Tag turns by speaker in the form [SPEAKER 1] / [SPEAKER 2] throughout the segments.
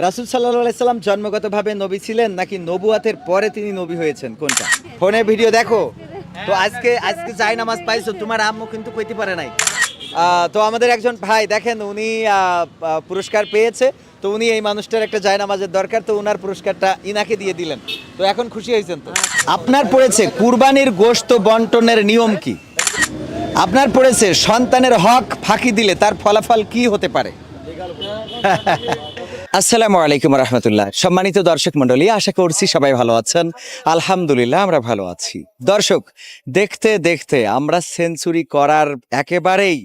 [SPEAKER 1] রাসূল সাল্লাল্লাহু আলাইহি সাল্লাম জন্মগতভাবে নবী ছিলেন নাকি নবুয়াতের পরে তিনি নবী হয়েছেন, কোনটা? ফোনে ভিডিও দেখো তো আজকে যাই নামাজ পাইছো, তোমার আম্মু কিন্তু কইতে পারে নাই। তো আমাদের একজন ভাই দেখেন উনি পুরস্কার পেয়েছে, তো উনি এই মানুষটার একটা জায়নামাজের দরকার, তো উনার পুরস্কারটা ইনাকে দিয়ে দিলেন। তো এখন খুশি হয়েছেন তো? আপনার পড়েছে কুরবানির গোশত বন্টনের নিয়ম কি? আপনার পড়েছে সন্তানের হক ফাঁকি দিলে তার ফলাফল কি হতে পারে? আসসালামু আলাইকুম রহমতুল্লাহ। সম্মানিত দর্শক মন্ডলী, আশা করছি সবাই ভালো আছেন। আলহামদুলিল্লাহ আমরা ভালো আছি। দর্শক, দেখতে দেখতে আমরা সেঞ্চুরি করার একেবারেই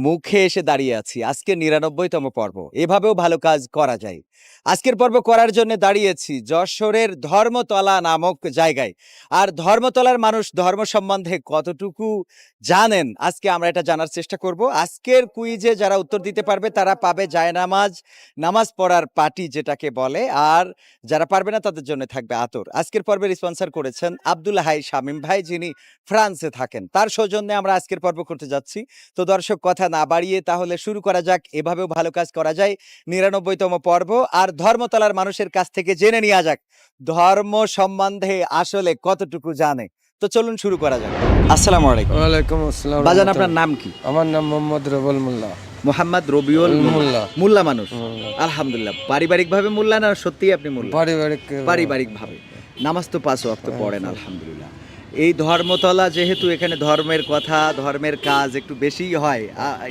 [SPEAKER 1] মুখে এসে দাঁড়িয়ে আছি। আজকে ৯৯তম পর্ব। এভাবেও ভালো কাজ করা যায়। আজকের পর্ব করার জন্য দাঁড়িয়েছি যশোরের ধর্মতলা নামক জায়গায়। আর ধর্মতলার মানুষ ধর্ম সম্বন্ধে কতটুকু জানেন, আজকে আমরা এটা জানার চেষ্টা করব। আজকের কুইজে যারা উত্তর দিতে পারবে তারা পাবে জায়নামাজ, নামাজ পড়ার পাটি যেটাকে বলে, আর যারা পারবে না তাদের জন্য থাকবে আতর। আজকের পর্বে স্পন্সর করেছেন আব্দুল হাই শামীম ভাই, যিনি ফ্রান্সে থাকেন। তার সৌজন্যে আমরা আজকের পর্ব করতে যাচ্ছি। তো দর্শক, কথা না বাড়িয়ে তাহলে শুরু করা যাক। এভাবেও ভালো কাজ করা যায়। ৯৯তম পর্ব। আর ধর্মতলার মানুষের কাছ থেকে জেনে নেওয়া যাক ধর্ম সম্বন্ধে আসলে কতটুকু জানে। তো চলুন শুরু করা যাক। আসসালামু আলাইকুম।
[SPEAKER 2] ওয়ালাইকুম আসসালাম।
[SPEAKER 1] বাজান, আপনার নাম কি?
[SPEAKER 2] আমার নাম মোহাম্মদ রবিউল মোল্লা।
[SPEAKER 1] মোহাম্মদ রবিউল
[SPEAKER 2] মোল্লা।
[SPEAKER 1] মোল্লা মানুষ? আলহামদুলিল্লাহ। পারিবারিক ভাবে মোল্লা না সত্যি আপনি মোল্লা? পারিবারিক ভাবে। নামাজ তো ৫ ওয়াক্ত পড়েন আলহামদুলিল্লাহ। এই ধর্মতলা যেহেতু এখানে ধর্মের কথা, ধর্মের কাজ একটু বেশিই হয়।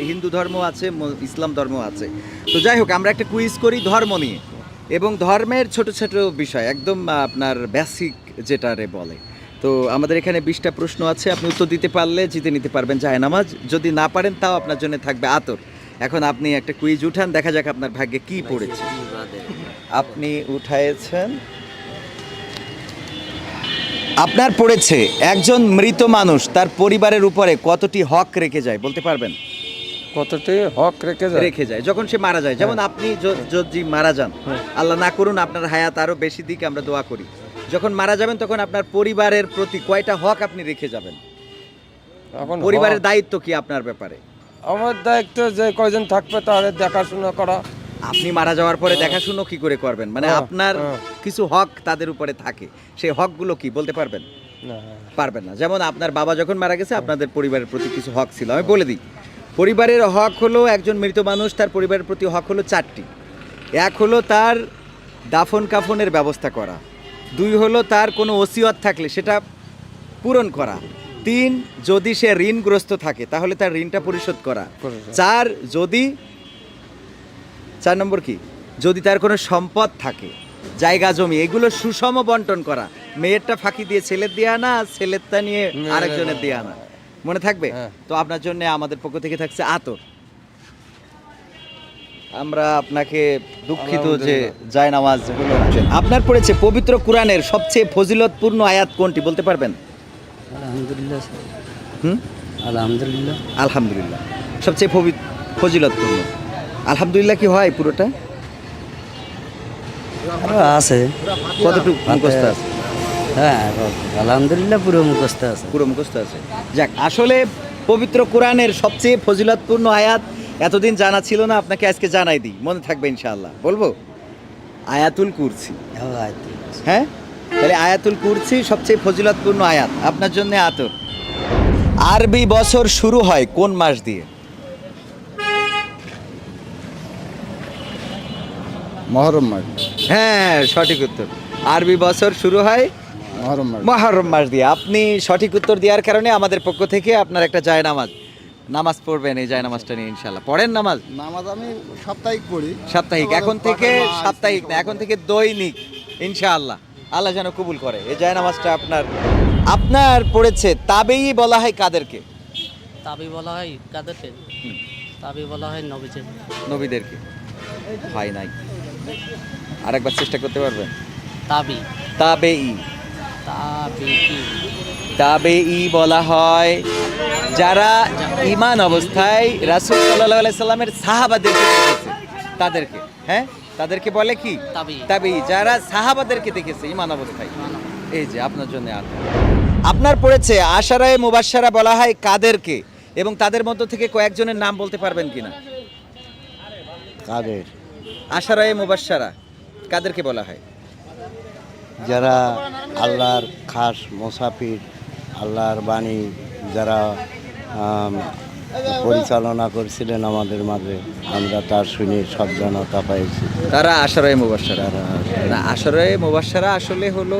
[SPEAKER 1] হিন্দু ধর্ম আছে, ইসলাম ধর্ম আছে। তো যাই হোক, আমরা একটা কুইজ করি ধর্ম নিয়ে, এবং ধর্মের ছোট ছোট বিষয়, একদম আপনার বেসিক যেটারে বলে। তো আমাদের এখানে ২০টা প্রশ্ন আছে। আপনি উত্তর দিতে পারলে জিতে নিতে পারবেন জায়নামাজ। যদি না পারেন তাও আপনার জন্য থাকবে আতর। এখন আপনি একটা কুইজ উঠান, দেখা যাক আপনার ভাগ্যে কি পড়েছে। আপনি উঠাইছেন, আপনার পড়েছে একজন মৃত মানুষ তার পরিবারের উপরে কতটি হক রেখে যায়, বলতে পারবেন?
[SPEAKER 2] কতটি হক রেখে যায়
[SPEAKER 1] যখন সে মারা যায়। যেমন আপনি যদি মারা যান, আল্লাহ না করুন আপনার হায়াত আরো বেশি দিকে আমরা দোয়া করি, যখন মারা যাবেন তখন আপনার পরিবারের প্রতি কয়টা হক আপনি রেখে যাবেন?
[SPEAKER 2] এখন
[SPEAKER 1] পরিবারের দায়িত্ব কি আপনার ব্যাপারে?
[SPEAKER 2] আমার দায়িত্ব যে কয়জন থাকবে তাদের দেখাশোনা করা।
[SPEAKER 1] আপনি মারা যাওয়ার পরে দেখাশুনো কি করে করবেন? মানে আপনার কিছু হক তাদের উপরে থাকে, সেই হকগুলো কি বলতে পারবেন?
[SPEAKER 2] না,
[SPEAKER 1] পারবেন না। যেমন আপনার বাবা যখন মারা গেছে আপনাদের পরিবারের প্রতি কিছু হক ছিল, আমি বলে দিই। পরিবারের হক হলো, একজন মৃত মানুষ তার পরিবারের প্রতি হক হলো 4টি। এক হলো তার দাফন কাফনের ব্যবস্থা করা, 2 হলো তার কোনো ওসিয়ত থাকলে সেটা পূরণ করা, 3 যদি সে ঋণগ্রস্ত থাকে তাহলে তার ঋণটা পরিশোধ করা, 4 নম্বর কি, যদি তার কোনো সম্পদ থাকে, জায়গা জমি, এগুলো সুষম বন্টন করা। মেয়েরটা ফাঁকি দিয়ে ছেলের দিয়ে আনা, ছেলেরটা নিয়ে আরেকজনের দিয়ে আনা। মনে থাকবে? তো আপনার জন্য আমাদের পক্ষ থেকে থাকছে আতর। আমরা আপনাকে দুঃখিত যে জায়নামাজ হলো না। আপনার পড়েছে পবিত্র কোরআনের সবচেয়ে ফজিলতপূর্ণ আয়াত কোনটি, বলতে পারবেন?
[SPEAKER 3] আলহামদুলিল্লাহ।
[SPEAKER 1] হুম,
[SPEAKER 3] আলহামদুলিল্লাহ।
[SPEAKER 1] আলহামদুলিল্লাহ সবচেয়ে ফজিলতপূর্ণ। আলহামদুলিল্লাহ কি হয় পুরোটা?
[SPEAKER 3] আছে
[SPEAKER 1] কতটুকু মুখস্থ আছে?
[SPEAKER 3] হ্যাঁ, আলহামদুলিল্লাহ পুরো মুখস্থ আছে।
[SPEAKER 1] পুরো মুখস্থ আছে। যাক, আসলে পবিত্র কোরআনের সবচেয়ে ফজিলতপূর্ণ আয়াত এতদিন জানা ছিল না, আপনাকে আজকে জানাই দিই, মনে থাকবে ইনশাআল্লাহ। বলবো আয়াতুল কুরসি। হ্যাঁ, তাহলে আয়াতুল কুরসি সবচেয়ে ফজিলতপূর্ণ আয়াত। আপনার জন্য আতর। আরবি বছর শুরু হয় কোন মাস দিয়ে?
[SPEAKER 2] মহরম মাস।
[SPEAKER 1] হ্যাঁ, সঠিক উত্তর। আরবি বছর শুরু হয় মুহররম মাস দিয়ে। আপনি সঠিক উত্তর দেওয়ার কারণে আমাদের পক্ষ থেকে আপনার একটা নামাজ পড়বেন। এই জায়নামাজটা নিয়ে ইনশাআল্লাহ পড়েন। নামাজ
[SPEAKER 4] আমি সাপ্তাহিক পড়ি।
[SPEAKER 1] সাপ্তাহিক, এখন থেকে সাপ্তাহিক না, এখন থেকে দৈনিক ইনশাআল্লাহ। আল্লাহ যেন কবুল করে। এই জায়নামাজটা আপনার পড়েছে তাবেই বলা হয় কাদেরকে?
[SPEAKER 5] তাবি বলা হয় কাদেরকে? তাবি বলা হয়
[SPEAKER 1] নবীদেরকে। হয় নাই, আরেকবার চেষ্টা করতে পারবেন?
[SPEAKER 5] তাবি
[SPEAKER 1] তাবেই তাবেই বলা হয় যারা ঈমান অবস্থায় রাসূল সাল্লাল্লাহু আলাইহি সাল্লামের সাহাবাদেরকে দেখেছে তাদেরকে। হ্যাঁ, তাদেরকে বলে কি? তাবেই, যারা সাহাবাদেরকে দেখেছে ঈমান অবস্থায়। এই যে আপনার জন্য আপনার পড়েছে আশারায়ে মুবাশশারা বলা হয় কাদেরকে, এবং তাদের মধ্য থেকে কয়েকজনের নাম বলতে পারবেন কিনা?
[SPEAKER 4] কাদের?
[SPEAKER 1] আশারায়ে মুবাশশারা কাদেরকে বলা হয়?
[SPEAKER 3] যারা আল্লাহর খাস মুসাফির, আল্লাহর বাণী যারা পরিচালনা করছিলেন আমাদের মাঝে, আমরা তার শুনে সজ্ঞানতা পাইছি।
[SPEAKER 1] তারা আশারায়ে মুবাশশারা। না, আশারায়ে মুবাশশারা আসলে হলো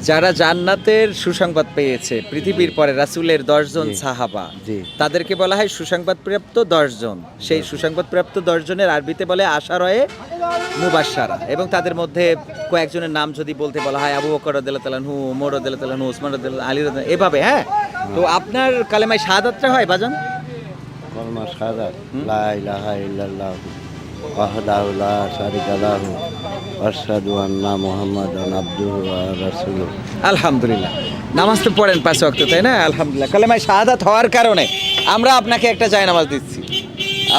[SPEAKER 1] যারা জান্নাতের সুসংবাদ পেয়েছে পৃথিবীর পরে রাসূলের 10 জন
[SPEAKER 3] জি।
[SPEAKER 1] সাহাবা,
[SPEAKER 3] জি।
[SPEAKER 1] তাদেরকে বলা হয় সুসংবাদপ্রাপ্ত 10 জন। সেই সুসংবাদপ্রাপ্ত 10 জনের আরবিতে বলে আশারায়ে মুবাশশারা। এবং তাদের মধ্যে কয়েকজনের নাম যদি বলতে বলা হয়, আবু বকর রাদিয়াল্লাহু তাআলা আনহু, ওমর রাদিয়াল্লাহু তাআলা আনহু, ওসমান রাদিয়াল্লাহু আলী রাদিয়াল্লাহু এভাবে। হ্যাঁ, তো আপনার কালেমায় শাহাদাতটা হয় বাজান?
[SPEAKER 3] কলমা শাহাদাত, লা ইলাহা ইল্লাল্লাহ ওয়াহদাহু লা শারীকা লাহু ওয়া আশহাদু আন্না মুহাম্মাদান আবদুহু ওয়া রাসূলুহু।
[SPEAKER 1] আলহামদুলিল্লাহ। নামাজ তো পড়েন 5 ওয়াক্ত, তাই না? আলহামদুলিল্লাহ। কালেমায় শাহাদাত হওয়ার কারণে আমরা আপনাকে একটা জায়নামাজ দিচ্ছি,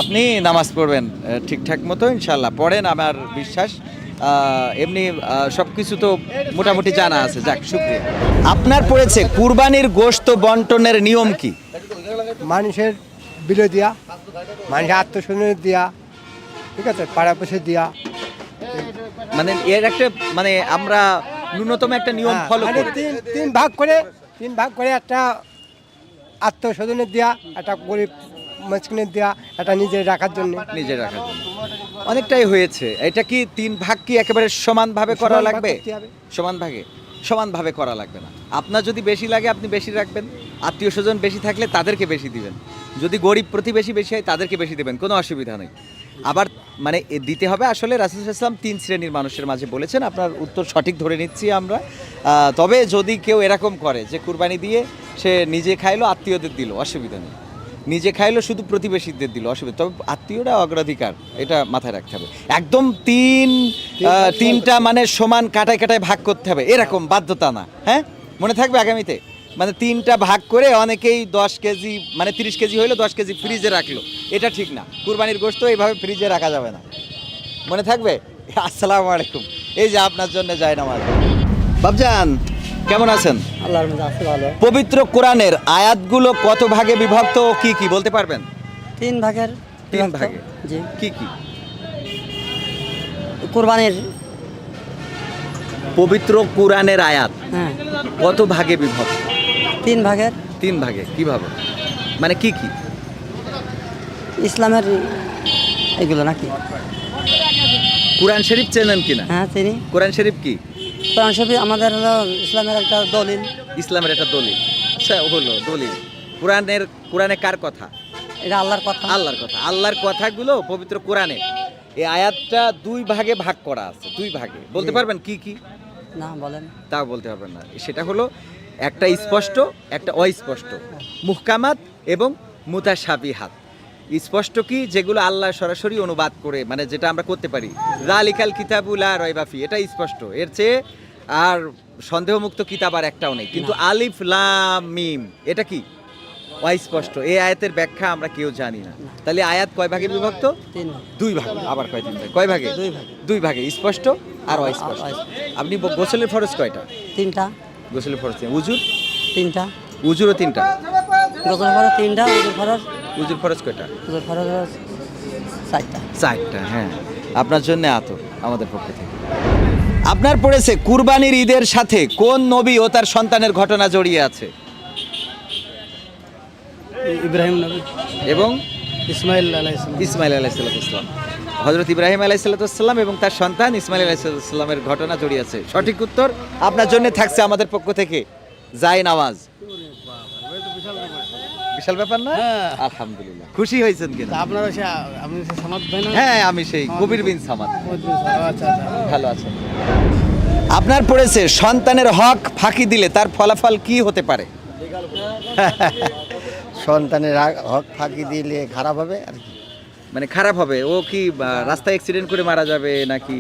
[SPEAKER 1] আপনি নামাজ পড়বেন ঠিকঠাক মতো ইনশাআল্লাহ। পড়েন, আমার বিশ্বাস। এমনি সব কিছু তো মোটামুটি জানা আছে। যাক, শুকরিয়া। আপনার পড়েছে কুরবানির গোশত বন্টনের নিয়ম কি?
[SPEAKER 2] মানুষের বিলে দিয়া, মানুষের আত্মসম্মান দিয়া, ঠিক আছে, পাড়াপড়শি দিয়া।
[SPEAKER 1] মানে এর একটা মানে আমরা ন্যূনতম একটা নিয়ম ফলো
[SPEAKER 2] মানে
[SPEAKER 1] করি।
[SPEAKER 2] তিন ভাগ করে একটা আত্মস্বজনের দিয়া, একটা গরিব মাঝখানের দিয়া, একটা নিজের রাখার জন্য।
[SPEAKER 1] নিজে রাখার জন্য অনেকটাই হয়েছে। এটা কি 3 ভাগ কি একেবারে সমানভাবে করা
[SPEAKER 2] সমান ভাগ
[SPEAKER 1] লাগবে?
[SPEAKER 2] করতে হবে।
[SPEAKER 1] সমানভাবে করা লাগবে না। আপনার যদি বেশি লাগে আপনি বেশি রাখবেন, আত্মীয় স্বজন বেশি থাকলে তাদেরকে বেশি দিবেন, যদি গরিব প্রতিবেশী বেশি হয় তাদেরকে বেশি দেবেন, কোনো অসুবিধা নেই। আবার মানে দিতে হবে আসলে রাসূল সাল্লাল্লাহু আলাইহি ওয়াসাল্লাম 3 শ্রেণীর মানুষের মাঝে বলেছেন। আপনার উত্তর সঠিক ধরে নিচ্ছি আমরা। তবে যদি কেউ এরকম করে যে কুরবানি দিয়ে সে নিজে খাইলো, আত্মীয়দের দিল, অসুবিধা নেই। নিজে খাইলো, শুধু প্রতিবেশীদের দিল, অসুবিধা। তবে আত্মীয়রা অগ্রাধিকার, এটা মাথায় রাখতে হবে। একদম তিনটা মানে সমান কাটায় কাটায় ভাগ করতে হবে এরকম বাধ্যতা না। হ্যাঁ, মনে থাকবে আগামীতে। মানে 3টা ভাগ করে অনেকেই 10 কেজি মানে 30 কেজি হইলো, 10 কেজি ফ্রিজে রাখলো, এটা ঠিক না। কুরবানির গোশত এইভাবে ফ্রিজে রাখা যাবে না, মনে থাকবে। আসসালামু আলাইকুম। এই যে আপনার জন্য যায় নামাজ। বাবজান, কেমন আছেন?
[SPEAKER 3] আল্লাহর মধ্যে আছে ভালো।
[SPEAKER 1] পবিত্র কোরআনের আয়াতগুলো কত ভাগে বিভক্ত ও কি কি বলতে পারবেন?
[SPEAKER 3] 3 ভাগের।
[SPEAKER 1] 3 ভাগে।
[SPEAKER 3] জি।
[SPEAKER 1] কি কি?
[SPEAKER 3] কুরবানির,
[SPEAKER 1] পবিত্র কোরআনের আয়াত
[SPEAKER 3] হ্যাঁ,
[SPEAKER 1] কত ভাগে বিভক্ত?
[SPEAKER 3] 3 ভাগের।
[SPEAKER 1] 3 ভাগে। কিভাবে? মানে কি কি?
[SPEAKER 3] ইসলামের এগুলো নাকি?
[SPEAKER 1] কোরআন শরীফ চেনেন কিনা?
[SPEAKER 3] হ্যাঁ, চিনি।
[SPEAKER 1] কোরআন শরীফ কি?
[SPEAKER 3] কোরআন শরীফ আমাদের হলো ইসলামের একটা দলিল।
[SPEAKER 1] ইসলামের একটা দলিল। আচ্ছা, হলো দলিল। কোরআনে কার কথা?
[SPEAKER 3] এটা আল্লাহর কথা।
[SPEAKER 1] আল্লাহর কথা। আল্লাহর কথাগুলো পবিত্র কোরআনে এই আয়াতটা 2 ভাগে ভাগ করা আছে। 2 ভাগে বলতে পারবেন কি কি?
[SPEAKER 3] না, বলেন।
[SPEAKER 1] তাও বলতে পারবেন না। সেটা হলো একটা স্পষ্ট, একটা অস্পষ্ট, মুহকামাত এবং মুতাশাবিহাত। স্পষ্ট কি? যেগুলো আল্লাহ সরাসরি অনুবাদ করে, মানে যেটা আমরা করতে পারি, যালিকাল কিতাবু লা রাইবা ফি, এটা স্পষ্ট। এর চেয়ে আর সন্দেহমুক্ত কিতাব আর একটাও নেই। কিন্তু আলিফ লাম মিম এটা কি? অস্পষ্ট। এই আয়াতের ব্যাখ্যা আমরা কেউ জানি না। তাহলে আয়াত কয় ভাগে বিভক্ত?
[SPEAKER 3] 3 ভাগ।
[SPEAKER 1] 2 ভাগে। আবার কয় 3 ভাগে? কয় ভাগে?
[SPEAKER 3] 2 ভাগে।
[SPEAKER 1] 2 ভাগে, স্পষ্ট আর অস্পষ্ট। আপনি গোসলের ফরজ কয়টা?
[SPEAKER 3] 3টা।
[SPEAKER 1] গোসলের ফরজ উজুর?
[SPEAKER 3] 3টা।
[SPEAKER 1] উজুরও 3টা।
[SPEAKER 3] গোসল ফরজ 3টা, উজুর ফরজ।
[SPEAKER 1] উজুর ফরজ কয়টা?
[SPEAKER 3] উজুর ফরজ 4টা।
[SPEAKER 1] 4টা। হ্যাঁ, আপনার জন্য আতর আমাদের পক্ষ থেকে। আপনার পড়েছে কুরবানির ঈদের সাথে কোন নবী ও তার সন্তানের ঘটনা জড়িয়ে আছে?
[SPEAKER 3] ইব্রাহিম নবী
[SPEAKER 1] এবং
[SPEAKER 3] ইসমাইল আলাইহিস সালাম।
[SPEAKER 1] ইসমাইল আলাইহিসসালাম। হযরত ইব্রাহিম আলাইহিসসালাম এবং তার সন্তান ইসমাইল আলাইহিসসালামের ঘটনা জড়িয়ে আছে। সঠিক উত্তর আপনার জন্য থাকছে আমাদের পক্ষ থেকে যায় নামাজ। বিশাল ব্যাপার না? আলহামদুলিল্লাহ। খুশি হয়েছেন কিনা?
[SPEAKER 3] আপনারা আপনি সনদ ভাই না?
[SPEAKER 1] হ্যাঁ, আমি সেই কবির বিন সামাদ।
[SPEAKER 3] আচ্ছা।
[SPEAKER 1] ভালো আছেন? আপনার পড়েছে সন্তানের হক ফাঁকি দিলে তার ফলাফল কি হতে পারে?
[SPEAKER 4] সন্তানের হক ফাঁকি দিলে খারাপ হবে আর কি।
[SPEAKER 1] মানে খারাপ হবে। ও কি রাস্তায় অ্যাক্সিডেন্ট করে মারা যাবে, নাকি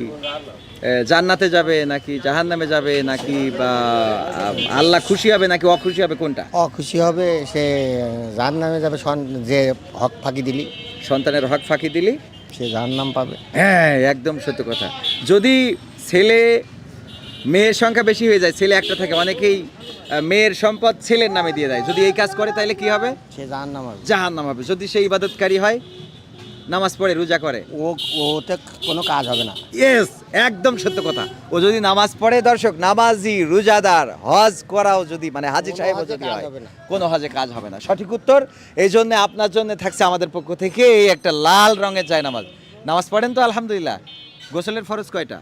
[SPEAKER 1] জান্নাতে যাবে, নাকি জাহান্নামে যাবে, নাকি বা আল্লাহ খুশি হবে, নাকি অখুশি হবে? কোনটা?
[SPEAKER 4] অখুশি হবে, সে জাহান্নামে যাবে। যে হক ফাঁকি দিলি,
[SPEAKER 1] সন্তানের হক ফাঁকি দিলি
[SPEAKER 4] সে জাহান্নাম পাবে।
[SPEAKER 1] হ্যাঁ, একদম সত্য কথা। যদি ছেলে মেয়ের সংখ্যা বেশি হয়ে যায়, ছেলে একটা থাকে, অনেকেই মেয়ের সম্পদ ছেলের নামে দিয়ে দেয়, যদি এই কাজ করে তাহলে কি হবে?
[SPEAKER 4] সে জাহান্নাম হবে।
[SPEAKER 1] জাহান্নাম হবে। যদি সে ইবাদতকারী হয়, নামাজ পড়ে রোজা করে?
[SPEAKER 4] ওতে কোনো কাজ হবে না।
[SPEAKER 1] ইয়েস, একদম সত্য কথা। ও যদি নামাজ পড়ে, দর্শক, নামাজি, রোজাদার, হজ করাও যদি, মানে হাজী সাহেবও
[SPEAKER 4] হজে
[SPEAKER 1] যদি
[SPEAKER 4] কাজ
[SPEAKER 1] হয়,
[SPEAKER 4] হবে না।
[SPEAKER 1] কোনো হজে কাজ হবে না। সঠিক উত্তর। এই জন্য আপনার জন্য থাকছে আমাদের পক্ষ থেকে এই একটা লাল রঙের জায়নামাজ। নামাজ পড়েন তো? আলহামদুলিল্লাহ। গোসলের ফরজ কয়টা?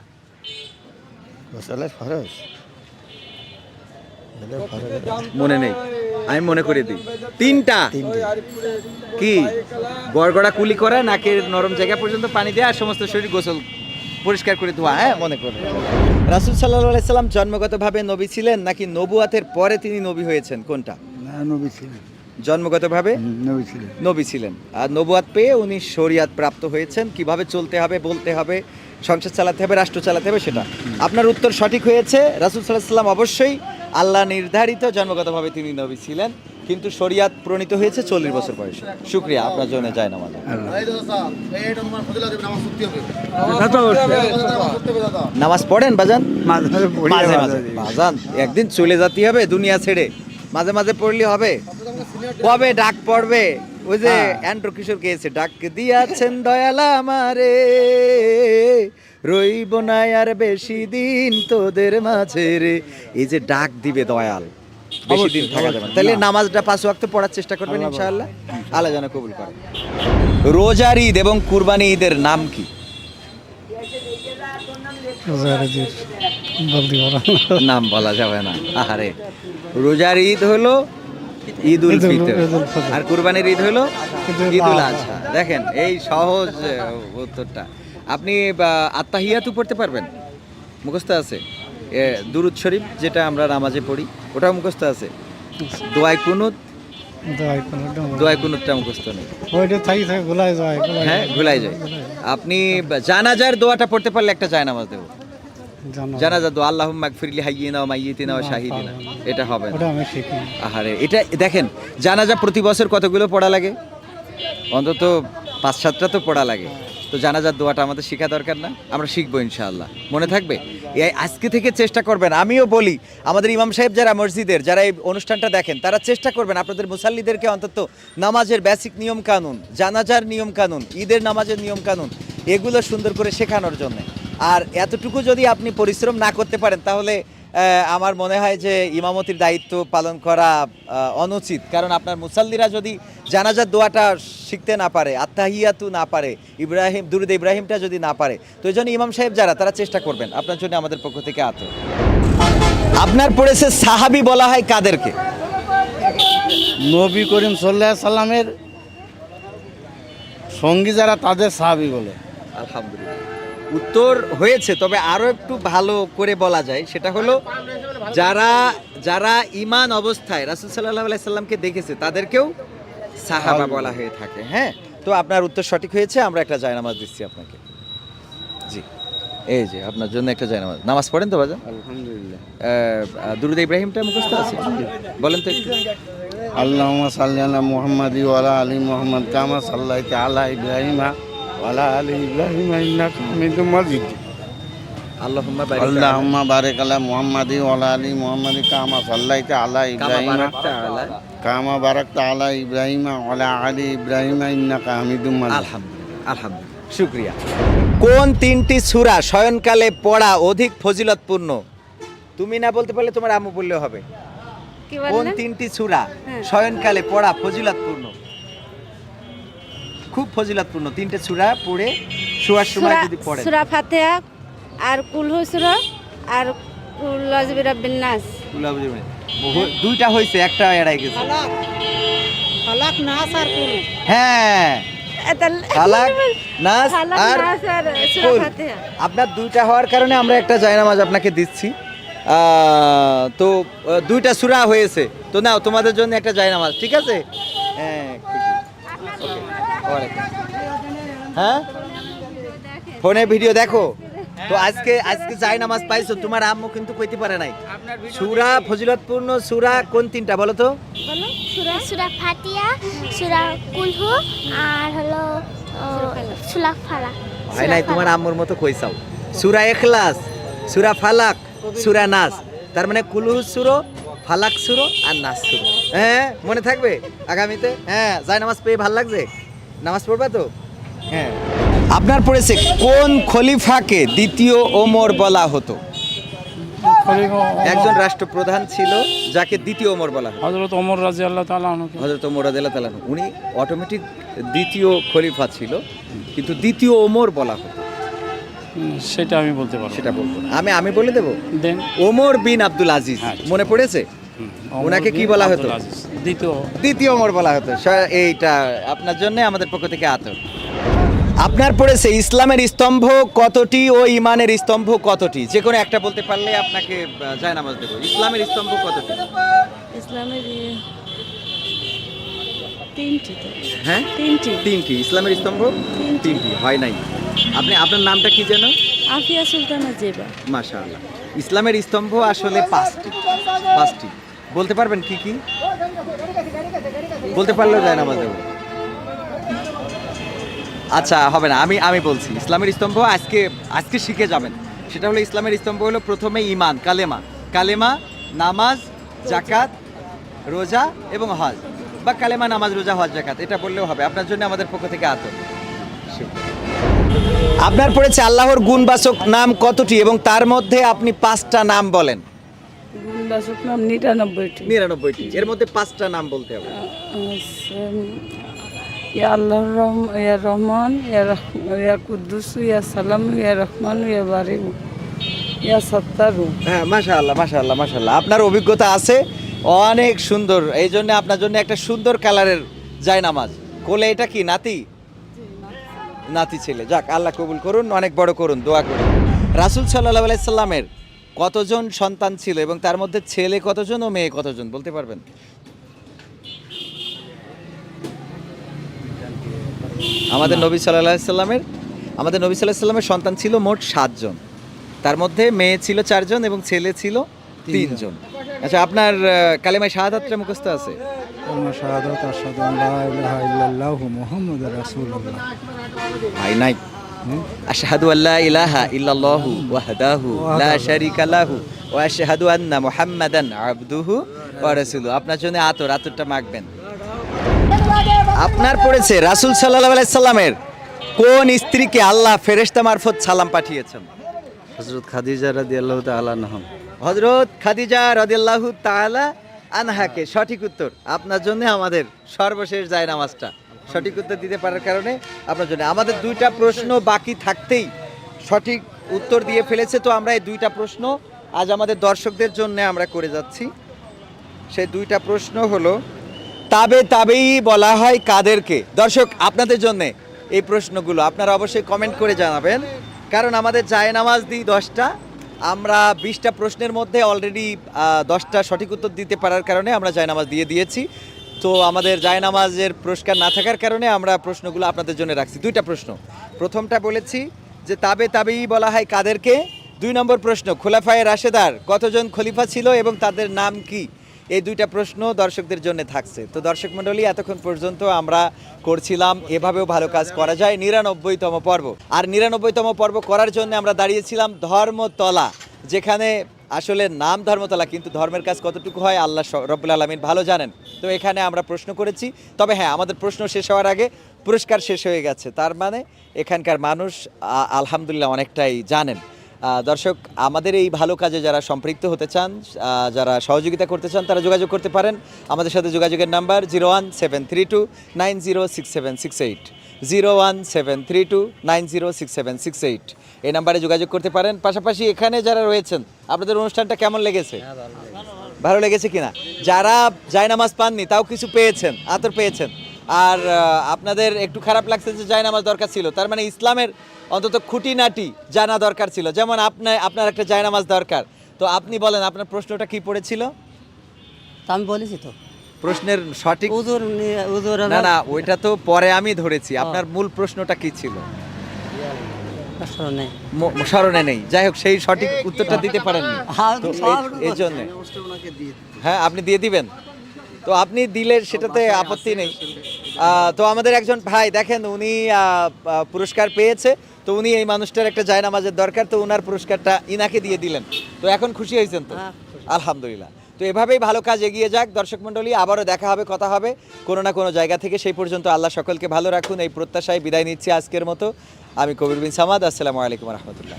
[SPEAKER 4] গোসলের ফরজ
[SPEAKER 1] মনে নেই, আমি মনে করে দিই। তিনটা। কি? গড়গড়া কুলি করা, নাকের নরম জায়গা পর্যন্ত পানি দেয়া, আর সমস্ত শরীর গোসল পরিষ্কার করে ধোয়া। হ্যাঁ, মনে করে। রাসূল সাল্লাল্লাহু আলাইহি সাল্লাম জন্মগতভাবে নবী ছিলেন নাকি নবুয়াতের পরে তিনি নবী হয়েছেন, কোনটা?
[SPEAKER 2] নবী ছিলেন।
[SPEAKER 1] জন্মগতভাবে
[SPEAKER 2] নবী ছিলেন।
[SPEAKER 1] নবী ছিলেন, আর নবুয়াত পেয়ে উনি শরিয়াত প্রাপ্ত হয়েছেন। কিভাবে চলতে হবে, বলতে হবে, সংসার চালাতে হবে, রাষ্ট্র চালাতে হবে, সেটা। আপনার উত্তর সঠিক হয়েছে। রাসূল সাল্লাল্লাহু আলাইহি সাল্লাম অবশ্যই আল্লাহ নির্ধারিত জন্মগতভাবে তিনি নবী ছিলেন, কিন্তু শরিয়াত প্রণীত হয়েছে 40 বছর বয়সে। শুকরিয়া, আপনার জন্য যায় নামাজ। নামাজ পড়েন বাজান? মাঝে মাঝে বাজান, একদিন চলে যেতে হবে দুনিয়া ছেড়ে, মাঝে মাঝে পড়লে হবে। কবে ডাক পড়বে? ওই যে অ্যান্ড্রু কিশোর গেয়েছে, ডাক দিয়াছেন দয়াল আমারে, রইব না আর বেশি দিন তোদের মাঝে রে। এই যে ডাক দিবে দয়াল, বেশি দিন থাকা যাবে না। তাহলে নামাজটা 5 ওয়াক্ত পড়ার চেষ্টা করবেন ইনশাআল্লাহ, আল্লাহ যেন কবুল করে। রোজার ঈদ এবং কুরবানি ঈদের নাম কি? নাম বলা যাবে না। আহারে, রোজার ঈদ হলো ঈদ উল ফিতর, আর কুরবানির ঈদ হলো ঈদ উল আজহা। দেখেন, এই সহজ উত্তরটা। আপনি আত্তাহিয়াতু পড়তে পারবেন? মুখস্থ আছে? দুরুদ শরীফ যেটা আমরা নামাজে পড়ি, ওটাও মুখস্থ আছে? দোয়াই কুনুত, দোয়াই কুনুতটা মুখস্থ নেই। হ্যাঁ, ভুলাই যায়। আপনি জানাজার দোয়াটা পড়তে পারলে একটা জায়নামাজ দেবো। জানাজা দোয়া, আল্লাহুম্মা মাগফিরলি হাইয়িনা ওয়া মাইয়িতিনা ওয়া শাহিদিনা, এটা হবে না। আহারে, এটা দেখেন, জানাজা প্রতি বছর কতগুলো পড়া লাগে? অন্তত 5-7টা তো পড়া লাগে। তো জানাজার দোয়াটা আমাদের শেখা দরকার না? আমরা শিখবো ইনশাআল্লাহ। মনে থাকবে? এই আজকে থেকে চেষ্টা করবেন। আমিও বলি, আমাদের ইমাম সাহেব যারা মসজিদের, যারা এই অনুষ্ঠানটা দেখেন, তারা চেষ্টা করবেন আপনাদের মুসাল্লিদেরকে অন্তত নামাজের বেসিক নিয়ম কানুন, জানাজার নিয়ম কানুন, ঈদের নামাজের নিয়ম কানুন, এগুলো সুন্দর করে শেখানোর জন্য। আর এতটুকু যদি আপনি পরিশ্রম না করতে পারেন, তাহলে আমার মনে হয় যে ইমামতির দায়িত্ব পালন করা অনুচিত। কারণ আপনার মুসাল্লিরা যদি জানাজার দোয়াটা শিখতে না পারে, আত্তাহিয়াতু না পারে, দুরুদ ইব্রাহিমটা যদি না পারে, তো এই জন্য ইমাম সাহেব যারা, তারা চেষ্টা করবেন। আপনার জন্য আমাদের পক্ষ থেকে আপনার পড়েছে সাহাবী বলা হয় কাদেরকে?
[SPEAKER 3] নবী করিম সাল্লাল্লাহু আলাইহি সাল্লামের সঙ্গী যারা, তাদের সাহাবী বলে।
[SPEAKER 1] আলহামদুলিল্লাহ, উত্তর হয়েছে। তবে আরো একটু ভালো করে বলা যায়, সেটা হলো যারা যারা ঈমান অবস্থায় রাসূল সাল্লাল্লাহু আলাইহি সাল্লামকে দেখেছে, তাদেরকেও সাহাবা বলা হয়ে থাকে। হ্যাঁ, তো আপনার উত্তর সঠিক হয়েছে। আমরা একটা জায়নামাজ দিচ্ছি আপনাকে। জি, এই যে আপনার জন্য একটা জায়নামাজ। নামাজ পড়েন তো বাজান?
[SPEAKER 3] আলহামদুলিল্লাহ।
[SPEAKER 1] দুরূদ ইব্রাহিমটা মুখস্থ আছে? বলেন তো একটু।
[SPEAKER 3] আল্লাহুম্মা সাল্লি আলা মুহাম্মাদি ওয়া আলা আলি মুহাম্মাদ কামা সাল্লাইতা আলা ইব্রাহিমা ওয়া আলা আলি ইব্রাহিমা ইন্নাকা হামিদুম মাজিদ। আল্লাহুম্মা বারিক আলা মুহাম্মাদি ওয়া আলা আলি মুহাম্মাদি কামা সাল্লাইতা আলা ইব্রাহিমা কামা বারাকতা আলা ইব্রাহিমা ওয়া আলা আলি ইব্রাহিমা ইন্নাকা হামিদুম মাজিদ।
[SPEAKER 1] আলহামদুলিল্লাহ, আলহামদুলিল্লাহ, শুকরিয়া। কোন 3টি সূরা শয়নকালে পড়া অধিক ফজিলতপূর্ণ? তুমি না বলতে পারলে তোমার আম্মু বললেও হবে। কোন 3টি সূরা শয়নকালে পড়া ফজিলতপূর্ণ? খুব ফজিলতপূর্ণ 3টে সূরা পড়ে শোয়ার সময় যদি পড়েন।
[SPEAKER 6] সূরা ফাতিহা, আর কুলহু সূরা, আর কুল আযবি রাব্বিন নাস।
[SPEAKER 1] দুইটা হইছে, একটা এড়াই গেছে।
[SPEAKER 6] ফালাক নাস আর কুল।
[SPEAKER 1] হ্যাঁ, ফালাক নাস আর
[SPEAKER 6] সূরা ফাতিহা।
[SPEAKER 1] আপনার দুইটা হওয়ার কারণে আমরা একটা জায়নামাজ আপনাকে দিচ্ছি। তো 2টা সূরা হয়েছে, তো নাও তোমাদের জন্য একটা জায়নামাজ, ঠিক আছে? হ্যাঁ, হ্যাঁ, ফোনে ভিডিও দেখো তো। আজকে জায়নামাজ পাইছো, তোমার আম্মু কিন্তু কইতে পারে নাই। সূরা ফজিলতপূর্ণ সূরা কোন 3টা বলো তো?
[SPEAKER 6] বলো।
[SPEAKER 7] সূরা ফাতিহা, সূরা কুলহু, আর হলো সূরা ফালাক।
[SPEAKER 1] হয় নাই, তোমার আম্মুর মতো কইছাও। সূরা ইখলাস, সূরা ফালাক, সূরা নাস। তার মানে কুলহু সূরা, ফালাক সূরা আর নাস সূরা। হ্যাঁ, মনে থাকবে আগামীতে? হ্যাঁ, জায়নামাজ পেয়ে ভালো লাগছে? নামাজ পড়বা তো? হ্যাঁ, আপনার পড়েছে কোন খলিফাকে দ্বিতীয় ওমর বলা হতো? একজন রাষ্ট্রপ্রধান ছিল যাকে দ্বিতীয় ওমর বলা হতো।
[SPEAKER 8] হযরত ওমর রাদিয়াল্লাহু তাআলা আনহু।
[SPEAKER 1] হযরত ওমর রাদিয়াল্লাহু তাআলা আনহু। উনি অটোমেটিক দ্বিতীয় খলিফা ছিল, কিন্তু দ্বিতীয় ওমর বলা হতো।
[SPEAKER 8] সেটা আমি বলতে পারবো।
[SPEAKER 1] সেটা বলবো না। আমি বলে দেবো।
[SPEAKER 8] দেন
[SPEAKER 1] ওমর বিন আব্দুল আজিজ।
[SPEAKER 8] হ্যাঁ।
[SPEAKER 1] মনে পড়েছে? ওনাকে কি বলা হতো? দ্বিতীয় ওমর বলা হতো। এইটা আপনার জন্য আমাদের পক্ষ থেকে আতর। আপনার পড়েছে ইসলামের স্তম্ভ কতটি ও ইমানের স্তম্ভ কতটি? যে কোনো একটা বলতে পারলে আপনাকে জায়নামাজ দেবো। ইসলামের স্তম্ভ কতটি?
[SPEAKER 6] ইসলামের তিনটি।
[SPEAKER 1] হ্যাঁ, তিনটি। ইসলামের স্তম্ভ তিনটি হয় নাই। আপনার নামটা কি যেন?
[SPEAKER 6] আফিয়া সুলতানা জেবা।
[SPEAKER 1] মাশাআল্লাহ। ইসলামের স্তম্ভ আসলে পাঁচটি। বলতে পারবেন কি কি? বলতে পারলেও জায়নামাজ দেবো। আচ্ছা, হবে না, আমি বলছি। ইসলামের স্তম্ভ আজকে শিখে যাবেন। সেটা হলো, ইসলামের স্তম্ভ হলো প্রথমে ঈমান, কালেমা, নামাজ, যাকাত, রোজা এবং হজ, বা কালেমা, নামাজ, রোজা, হজ, যাকাত, এটা বললেও হবে। আপনার জন্য আমাদের পক্ষ থেকে আতর। আপনার পড়েছে আল্লাহর গুণবাচক নাম কতটি এবং তার মধ্যে আপনি 5টা নাম বলেন।
[SPEAKER 6] গুণবাচক নাম 99টি।
[SPEAKER 1] 99টি, এর মধ্যে 5টা নাম বলতে হবে।
[SPEAKER 6] ইয়া আল্লাহ ইয়া রহমান, ইয়া কুদ্দুস, ইয়া সালাম, ইয়া রহমান, ইয়া বারিম, ইয়া সত্তারু।
[SPEAKER 1] হ্যাঁ, মাশাআল্লাহ। আপনার অভিজ্ঞতা আছে, অনেক সুন্দর। এই জন্য আপনার জন্য একটা সুন্দর কালারের জায়নামাজ। কোলে এটা কি নাতি ছেলে? যাক, আল্লাহ কবুল করুন, অনেক বড় করুন, দোয়া করুন। রাসূল সাল্লাল্লাহু আলাইহি সাল্লামের কতজন সন্তান ছিল এবং তার মধ্যে ছেলে কতজন ও মেয়ে কতজন বলতে পারবেন? আমাদের নবী সাল্লাল্লাহু আলাইহি সাল্লামের সন্তান ছিল মোট 7 জন। তার মধ্যে মেয়ে ছিল 4 জন এবং ছেলে ছিল 3 জন। আচ্ছা, আপনার কালেমায়ে শাহাদাতটা মুখস্থ আছে?
[SPEAKER 9] কালেমা শাহাদাত আশহাদু আল্লা ইলাহা ইল্লাল্লাহু মুহাম্মাদুর রাসূলুল্লাহ।
[SPEAKER 1] ভাই নাই। আশহাদু আল্লা ইলাহা ইল্লাল্লাহু ওয়াহদাহু লা শারীকা লাহু ওয়া আশহাদু আন্না মুহাম্মাদান আবদুহু ওয়া রাসূলুহু। আপনার জন্য আতরটা মাখবেন। আপনার পড়েছে রাসূল সাল্লাল্লাহু আলাইহি সাল্লামের কোন স্ত্রীকে আল্লাহ ফেরেশতা মারফত সালাম পাঠিয়েছেন?
[SPEAKER 3] হযরত খাদিজা রাদিয়াল্লাহু তাআলা আনহা।
[SPEAKER 1] হযরত খাদিজা রাদিয়াল্লাহু তাআলা আনহাকে। সঠিক উত্তর। আপনার জন্য আমাদের সর্বশেষ জায়নামাজটা। সঠিক উত্তর দিতে পারার কারণে আপনার জন্য। আমাদের 2টা প্রশ্ন বাকি থাকতেই সঠিক উত্তর দিয়ে ফেলেছে, তো আমরা এই 2টা প্রশ্ন আজ আমাদের দর্শকদের জন্য আমরা করে যাচ্ছি। সেই 2টা প্রশ্ন হলো, তাবেই বলা হয় কাদেরকে? দর্শক, আপনাদের জন্য এই প্রশ্নগুলো আপনারা অবশ্যই কমেন্ট করে জানাবেন, কারণ আমাদের জায়নামাজ দিই 10টা। আমরা 20টা প্রশ্নের মধ্যে অলরেডি 10টা সঠিক উত্তর দিতে পারার কারণে আমরা জায়নামাজ দিয়ে দিয়েছি। তো আমাদের জায়নামাজের পুরস্কার না থাকার কারণে আমরা প্রশ্নগুলো আপনাদের জন্য রাখছি। 2টা প্রশ্ন। প্রথমটা বলেছি যে তাবেই বলা হয় কাদেরকে। 2 নম্বর প্রশ্ন, খোলাফায়ে রাশেদার কতজন খলিফা ছিল এবং তাদের নাম কি? এই 2টা প্রশ্ন দর্শকদের জন্য থাকছে। তো দর্শক মণ্ডলী, এতক্ষণ পর্যন্ত আমরা করছিলাম এভাবেও ভালো কাজ করা যায় 99তম পর্ব। আর 99তম পর্ব করার জন্য আমরা দাঁড়িয়েছিলাম ধর্মতলা, যেখানে আসলে নাম ধর্মতলা, কিন্তু ধর্মের কাজ কতটুকু হয় আল্লাহ রব্বুল আলামিন ভালো জানেন। তো এখানে আমরা প্রশ্ন করেছি, তবে হ্যাঁ, আমাদের প্রশ্ন শেষ হওয়ার আগে পুরস্কার শেষ হয়ে গেছে। তার মানে এখানকার মানুষ আলহামদুলিল্লাহ অনেকটাই জানেন। দর্শক, আমাদের এই ভালো কাজে যারা সম্পৃক্ত হতে চান, যারা সহযোগিতা করতে চান, তারা যোগাযোগ করতে পারেন আমাদের সাথে। যোগাযোগের নাম্বার 01732906768, 01732906768। এই নাম্বারে যোগাযোগ করতে পারেন। পাশাপাশি এখানে যারা রয়েছেন, আপনাদের অনুষ্ঠানটা কেমন লেগেছে? ভালো লেগেছে কিনা? যারা জায়নামাজ পাননি তাও কিছু পেয়েছেন, আতর পেয়েছেন, আর আপনাদের একটু খারাপ লাগছে যে জায়নামাজ দরকার ছিল, তার মানে ইসলামের অন্তত খুঁটিনাটি জানা দরকার ছিল। যেমন আপনার একটা জায়নামাজ দরকার। তো আপনি বলেন, আপনার প্রশ্নটা কি পড়েছিল?
[SPEAKER 5] আমি বলেছি তো
[SPEAKER 1] প্রশ্নের সঠিক না, ওইটা তো পরে আমি ধরেছি। আপনার মূল প্রশ্নটা কি ছিল? স্মরণে নেই। যাই হোক, সেই সঠিক উত্তরটা দিতে পারেননি, তো এই জন্য। হ্যাঁ, আপনি দিয়ে দিবেন। তো আপনি দিলে সেটাতে আপত্তি নেই। তো আমাদের একজন ভাই দেখেন, উনি পুরস্কার পেয়েছে। তো উনি এই মানুষটার একটা জায়নামাজের দরকার, তো উনার পুরস্কারটা ইনাকে দিয়ে দিলেন। তো এখন খুশি হয়েছেন তো? আলহামদুলিল্লাহ। তো এভাবেই ভালো কাজ এগিয়ে যাক দর্শক মণ্ডলী, আবারও দেখা হবে, কথা হবে কোনো না কোনো জায়গা থেকে। সেই পর্যন্ত আল্লাহ সকলকে ভালো রাখুন, এই প্রত্যাশায় বিদায় নিচ্ছি আজকের মতো। আমি কবির বিন সামাদ, আসসালামু আলাইকুম রহমতুল্লাহ।